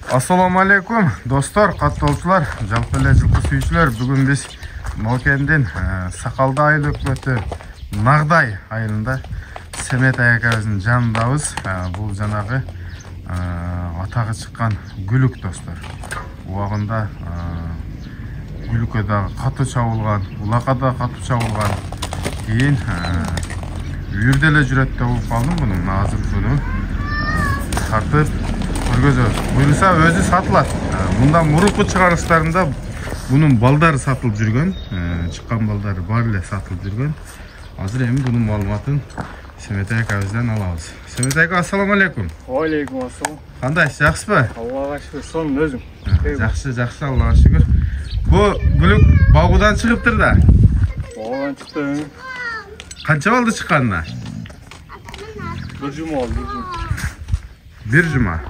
Assalamu alaikum dostlar, qattolchilar, жалпы эле жылкы сүйүүчүлөр. Бүгүн биз Мокендин Сакалды айыл өкмөтү Нагдай айылында Семет аякабыздын жанындабыз. Бул жанагы атагы чыккан Гүлүк достор. Убагында Гүлүккө дагы катуу чабылган, Улакка да катуу чабылган. Кийин үйүрдө эле жүрөт деп угуп калдым мунун. Азыр буну тартып көргөзөбүз. Буюрса өзү сатылат. Мында мурунку чыгарыштарында bunun baldары сатылып жүргөн, чыккан балдары бар эле сатылып жүргөн. Азыр эми бунун маалыматын Семет аякабыздан алабыз. Семет аека, ассаламу алейкум. Алейкум ассалам. Кандайсыз, жакшысызбы? Аллага шүкүр, сонун өзүң. Жакшы, Аллага шүкүр. Бу Гүлүк багудан чыгыптыр да. Багудан чыкты. Канча балды чыкканына? Bir жума oldu, bir жума.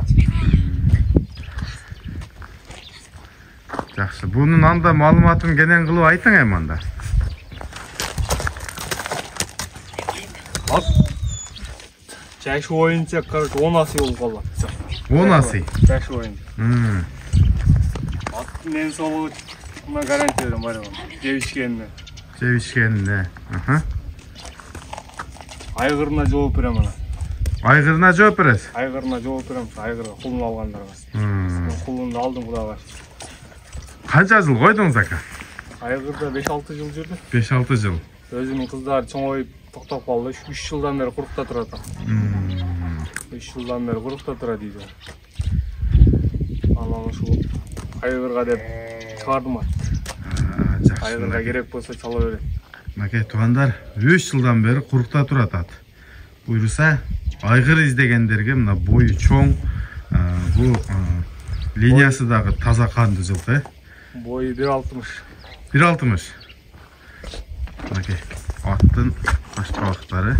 Жақсы. Bunun анда маалыматын кенен кылып айтың эми анда. Ат жашы боюнча, короче, 10 асый болуп калды. 10 асый. Жашы боюнча. Аттын эң солу мына гарантия берем бар экен. Жебишкенине. Айгырына жооп берем ана. Айгырына жооп бересиз? Айгырына жооп берем, айгырга кулун алгандарга. Кулунду алдым Кудайга. Канча жыл койдуңуз ака? Айгырда 5-6 жыл жүрдү. 5-6 жыл. Өзүнүн кыздары чоңоюп токтоп калды. 3 жылдан бери курукта турат. 3 жылдан бери курукта турат дейди. Анан ушул айгырга деп чыгардым. Жакшы. Айгырга керек болсо чала берет. Макей туугандар, 3 жылдан бери курукта турат ат. Буюрса, айгыр издегендерге мына бою чоң, бул линиясы дагы таза кандуу жылкы. Boyu 1.60. 1.60. Макей, аттын башкалыктары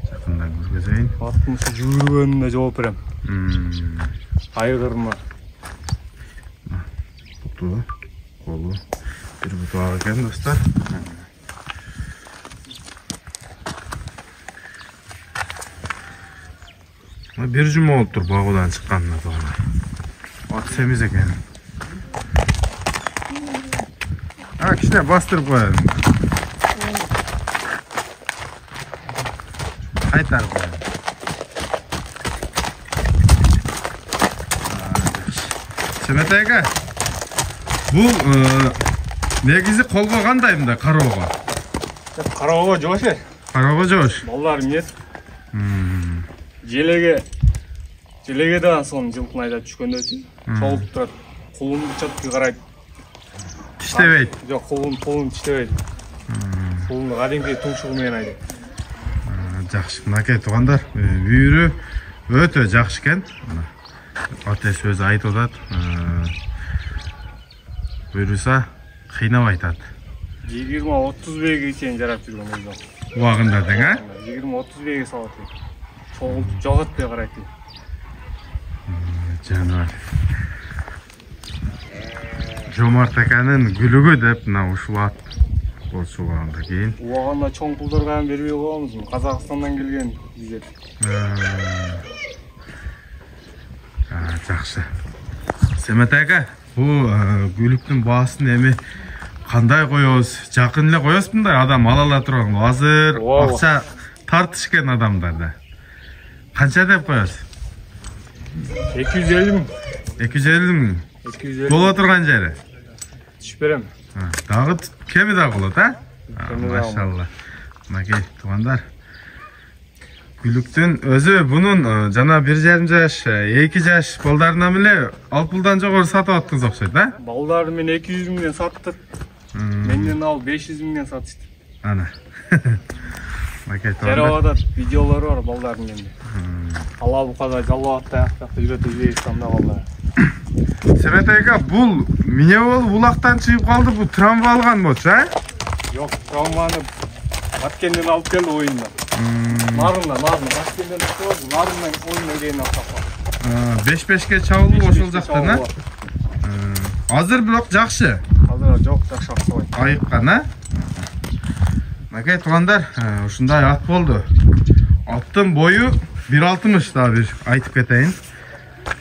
жакындан көргөзөйүн. Аттын жүргөнүнө жооп берем. Айгырма. Буту, колу, бир буту ак экен достор. Bir жума болуптур багудан чыкканына туугандар. Ат семиз экен. Кичине бастырып коелу. Кайтарып коелу. Семет аека, бул негизи колго кандай мындай кароого? Кароого жоош э. Кароого жоош. Балдар эмнет? Желеге да сон жылкын айдап түшкөндөчү. Чогулуп турат. Кулунду чатты карайт. Тиштебейт. Жок, кулун тиштебейт. Кулунду кадимки тумшугу менен айдайт. Жакшы. Мынакей туугандар, бүйүрү өтө жакшы экен. Атес өзү айтып атат. Буюрса кыйнабайт ат. 20-30 беге чейин жарап жүргөн өзү. Убагында дең, 20-30 беге салат. Чогултуп жоготпой карайт. Жанар. Жомарт аканын Гүлүгү деп мына ушул ат болчуганда кийин. Убагында чоң пулдарга бербей коебуз. Казакстандан келген биздер. Жакшы. Семет ака, бул Гүлүктүн баасын эми кандай коебуз? Жакын эле коебуз мындай адам ала ала турган. Азыр акча тартышкен адамдарда. Канча деп коебуз? 250 миң. 250 миң. 250. Боло турган жери. Түшүп берем. Дагы кеми да болот, Машалла. Мынакей туугандар. Гүлүктүн өзү бунун жана 1,5 жаш, 2 жаш балдарынан эле алып пулдан жогору сатып аттыңыз окшойт, Балдарды мен 200 миңден саттык. Менден алып 500 миңден сатышты. Ана. Мынакей туугандар. Жарабада видеолору бар балдардын менде. Алла букада жалбат таякта жүрөт Өзбекстанда балдар. Семет аека, бул эмне болуп улактан чыгып калды? Бул травма алган болчу, Жок, травманы Баткенден алып келди оюндан. Нарындан, Баткенден алып нарындан оюнга дейин алып калды. 5-5ке чабылып ошол жактан, Азыр бирок жакшы. Азыр жок, жакшы аксабайт. Айыккан, Мынакей туугандар, ушундай ат болду. Аттын бою 1.60 да бир айтып кетейин.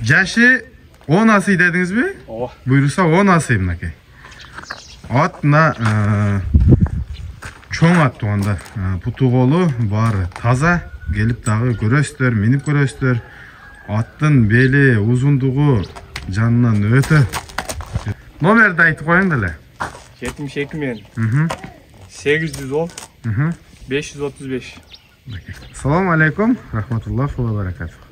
Жашы 10 asый dediniz mi? Ооба. Buyursa 10 asый mınaki. At mına çoğun at tuğanda. Putu kolu var taza. Gelip dağı göröstөр, minip göröstör. Attın beli, uzunduğu canından öte. Nomerdi aytı koyun dele. 72 men. 810 Hı hı. 535. Assalamu alaikum. Rahmetullah ve berekatuhu.